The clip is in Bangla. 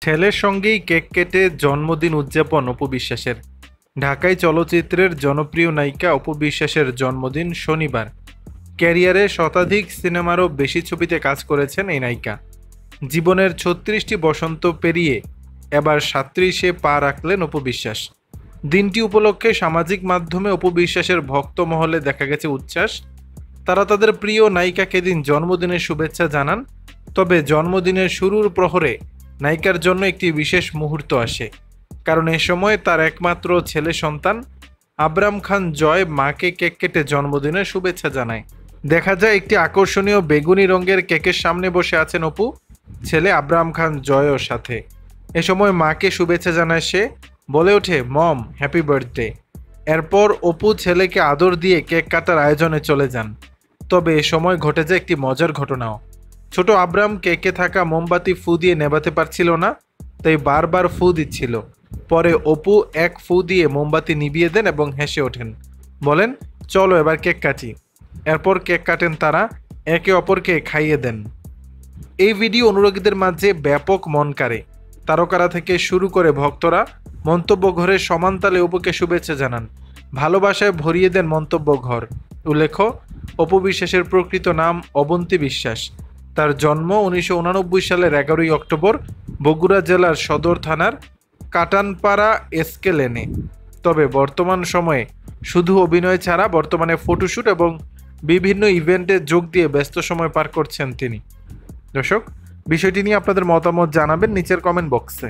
ছেলের সঙ্গেই কেক কেটে জন্মদিন উদযাপন অপু বিশ্বাসের। ঢাকায় চলচ্চিত্রের জনপ্রিয় নায়িকা অপু বিশ্বাসের জন্মদিন শনিবার। ক্যারিয়ারে শতাধিক সিনেমারও বেশি ছবিতে কাজ করেছেন এই নায়িকা। জীবনের ৩৬টি বসন্ত পেরিয়ে এবার ৩৭-এ পা রাখলেন অপু বিশ্বাস। দিনটি উপলক্ষে সামাজিক মাধ্যমে অপু বিশ্বাসের ভক্ত মহলে দেখা গেছে উচ্ছ্বাস। তারা তাদের প্রিয় নায়িকাকে দিন জন্মদিনের শুভেচ্ছা জানান। তবে জন্মদিনের শুরুর প্রহরে নায়িকার জন্য একটি বিশেষ মুহূর্ত আসে, কারণ এ সময় তার একমাত্র ছেলে সন্তান আবরাম খান জয় মাকে কেক কেটে জন্মদিনের শুভেচ্ছা জানায়। দেখা যায় একটি আকর্ষণীয় বেগুনি রঙের কেকের সামনে বসে আছেন অপু, ছেলে আবরাম খান জয়ের সাথে। এ সময় মাকে শুভেচ্ছা জানায় সে, বলে ওঠে, মম হ্যাপি বার্থডে। এরপর অপু ছেলেকে আদর দিয়ে কেক কাটার আয়োজনে চলে যান। তবে এ সময় ঘটে যায় একটি মজার ঘটনাও। ছোট আবরাম কেকে থাকা মোমবাতি ফু দিয়ে নেভাতে পারছিল না, তাই বারবার ফু দিচ্ছিল। পরে অপু এক ফু দিয়ে মোমবাতি নিভিয়ে দেন এবং হেসে ওঠেন, বলেন, চলো এবার কেক কাটি। এরপর কেক কাটেন তারা, একে অপরকে খাইয়ে দেন। এই ভিডিও অনুরাগীদের মাঝে ব্যাপক মন কাড়ে। তারকারা থেকে শুরু করে ভক্তরা মন্তব্য ঘরে সমানতালে অপুকে শুভেচ্ছা জানান, ভালোবাসায় ভরিয়ে দেন মন্তব্য ঘর। উল্লেখ্য, অপু বিশ্বাসের প্রকৃত নাম অবন্তী বিশ্বাস। তার জন্ম ১৯৮৯ সালের ১১ই অক্টোবর বগুড়া জেলার সদর থানার কাটানপাড়া এসকে লেনে। তবে বর্তমান সময়ে শুধু অভিনয় ছাড়া বর্তমানে ফটোশ্যুট এবং বিভিন্ন ইভেন্টে যোগ দিয়ে ব্যস্ত সময় পার করছেন তিনি। দর্শক, বিষয়টি নিয়ে আপনাদের মতামত জানাবেন নিচের কমেন্ট বক্সে।